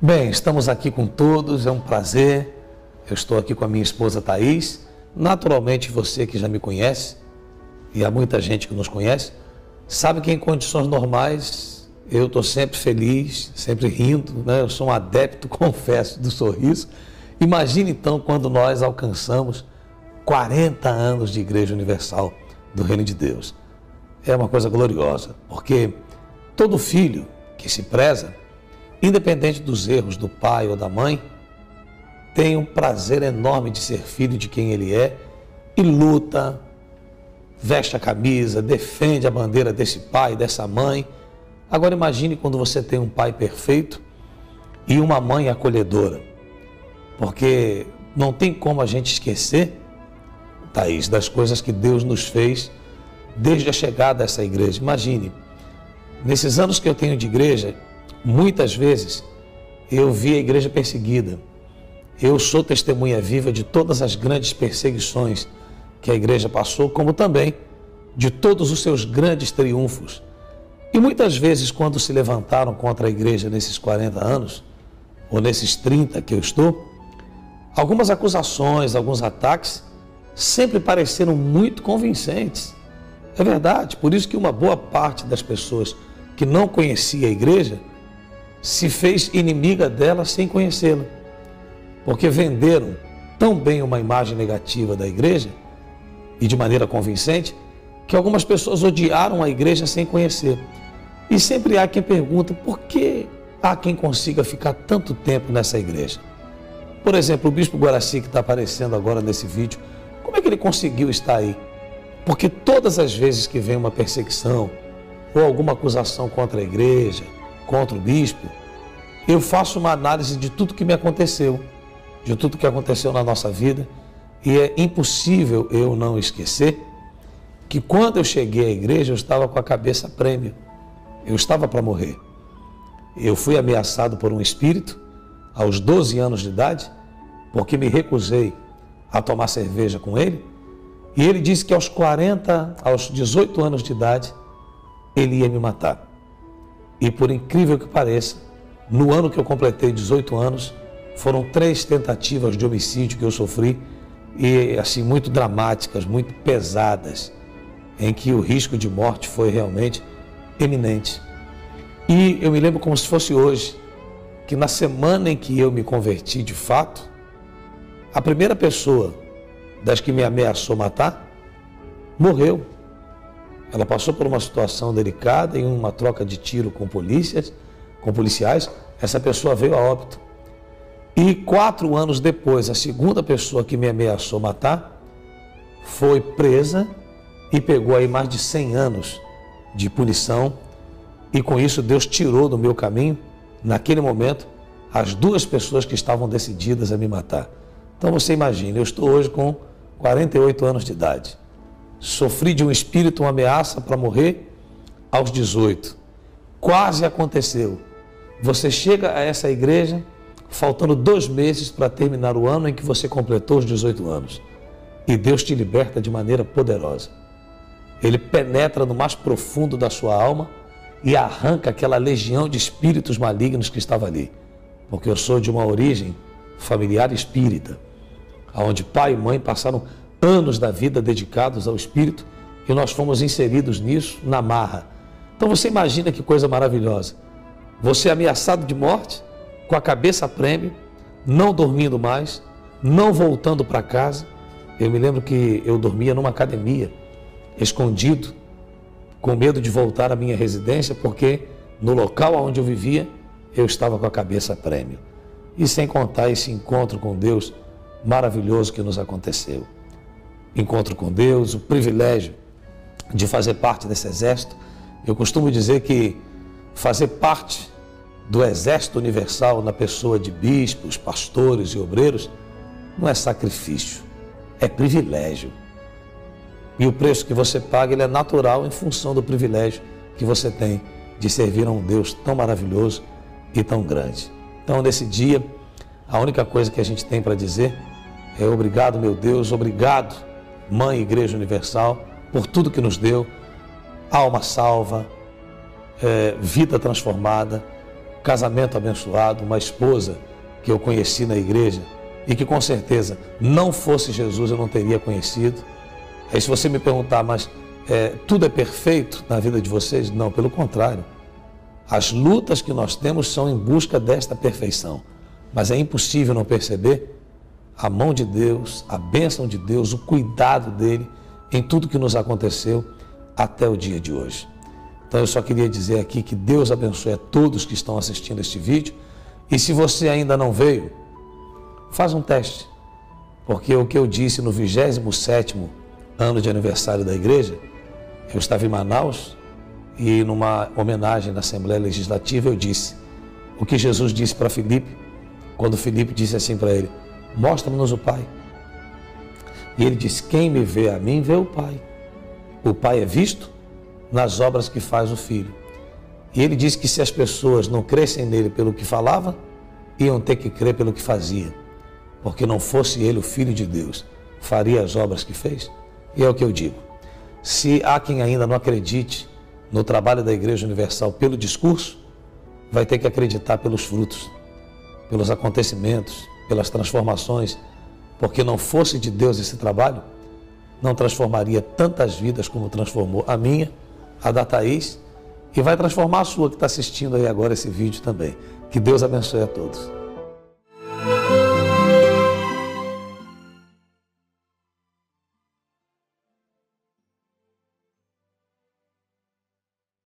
Bem, estamos aqui com todos, é um prazer. Eu estou aqui com a minha esposa Thaís. Naturalmente, você que já me conhece, e há muita gente que nos conhece, sabe que em condições normais eu estou sempre feliz, sempre rindo, né? Eu sou um adepto, confesso, do sorriso. Imagine então quando nós alcançamos 40 anos de Igreja Universal do Reino de Deus. É uma coisa gloriosa, porque todo filho que se preza, independente dos erros do pai ou da mãe, tem um prazer enorme de ser filho de quem ele é e luta, veste a camisa, defende a bandeira desse pai, dessa mãe. Agora imagine quando você tem um pai perfeito e uma mãe acolhedora, porque não tem como a gente esquecer, Thaís, das coisas que Deus nos fez desde a chegada a essa igreja. Imagine, nesses anos que eu tenho de igreja, muitas vezes eu vi a igreja perseguida. Eu sou testemunha viva de todas as grandes perseguições que a igreja passou, como também de todos os seus grandes triunfos. E muitas vezes, quando se levantaram contra a igreja nesses 40 anos, ou nesses 30 que eu estou, algumas acusações, alguns ataques, sempre pareceram muito convincentes. É verdade, por isso que uma boa parte das pessoas que não conhecia a igreja se fez inimiga dela sem conhecê-la, porque venderam tão bem uma imagem negativa da igreja e de maneira convincente que algumas pessoas odiaram a igreja sem conhecer. E sempre há quem pergunta por que há quem consiga ficar tanto tempo nessa igreja. Por exemplo, o bispo Guaraci, que está aparecendo agora nesse vídeo, como é que ele conseguiu estar aí? Porque todas as vezes que vem uma perseguição ou alguma acusação contra a igreja, contra o bispo, eu faço uma análise de tudo que me aconteceu, de tudo que aconteceu na nossa vida, e é impossível eu não esquecer que quando eu cheguei à igreja eu estava com a cabeça a prêmio, eu estava para morrer. Eu fui ameaçado por um espírito aos 12 anos de idade, porque me recusei a tomar cerveja com ele, e ele disse que aos 18 anos de idade, ele ia me matar. E por incrível que pareça, no ano que eu completei 18 anos, foram 3 tentativas de homicídio que eu sofri, e assim, muito dramáticas, muito pesadas, em que o risco de morte foi realmente eminente. E eu me lembro como se fosse hoje, que na semana em que eu me converti de fato, a primeira pessoa das que me ameaçou matar, morreu. Ela passou por uma situação delicada, em uma troca de tiro com policiais, essa pessoa veio a óbito. E 4 anos depois, a segunda pessoa que me ameaçou matar, foi presa e pegou aí mais de 100 anos de punição, e com isso Deus tirou do meu caminho, naquele momento, as 2 pessoas que estavam decididas a me matar. Então você imagina, eu estou hoje com 48 anos de idade. Sofri de um espírito, uma ameaça para morrer aos 18. Quase aconteceu. Você chega a essa igreja faltando 2 meses para terminar o ano em que você completou os 18 anos. E Deus te liberta de maneira poderosa. Ele penetra no mais profundo da sua alma e arranca aquela legião de espíritos malignos que estava ali. Porque eu sou de uma origem familiar espírita, onde pai e mãe passaram anos da vida dedicados ao espírito e nós fomos inseridos nisso na marra. Então você imagina que coisa maravilhosa. Você é ameaçado de morte, com a cabeça a prêmio, não dormindo mais, não voltando para casa. Eu me lembro que eu dormia numa academia, escondido, com medo de voltar à minha residência, porque no local onde eu vivia, eu estava com a cabeça a prêmio. E sem contar esse encontro com Deus maravilhoso que nos aconteceu. Encontro com Deus, o privilégio de fazer parte desse exército. Eu costumo dizer que fazer parte do exército universal na pessoa de bispos, pastores e obreiros não é sacrifício, é privilégio. E o preço que você paga, ele é natural em função do privilégio que você tem de servir a um Deus tão maravilhoso e tão grande. Então, nesse dia, a única coisa que a gente tem para dizer é obrigado, meu Deus, obrigado, Mãe Igreja Universal, por tudo que nos deu, alma salva, vida transformada, casamento abençoado, uma esposa que eu conheci na igreja e que com certeza não fosse Jesus eu não teria conhecido. Aí se você me perguntar, mas tudo é perfeito na vida de vocês? Não, pelo contrário. As lutas que nós temos são em busca desta perfeição. Mas é impossível não perceber a mão de Deus, a bênção de Deus, o cuidado dele em tudo que nos aconteceu até o dia de hoje. Então eu só queria dizer aqui que Deus abençoe a todos que estão assistindo este vídeo. E se você ainda não veio, faz um teste. Porque o que eu disse no 27º ano de aniversário da igreja, eu estava em Manaus e numa homenagem na Assembleia Legislativa eu disse o que Jesus disse para Filipe, quando Filipe disse assim para ele: mostra-nos o Pai. E ele disse: quem me vê a mim, vê o Pai. O Pai é visto nas obras que faz o Filho. E ele disse que se as pessoas não crescem nele pelo que falava, iam ter que crer pelo que fazia. Porque não fosse ele o Filho de Deus, faria as obras que fez? E é o que eu digo. Se há quem ainda não acredite no trabalho da Igreja Universal pelo discurso, vai ter que acreditar pelos frutos, pelos acontecimentos, pelas transformações, porque não fosse de Deus esse trabalho, não transformaria tantas vidas como transformou a minha, a da Thaís, e vai transformar a sua que está assistindo aí agora esse vídeo também. Que Deus abençoe a todos.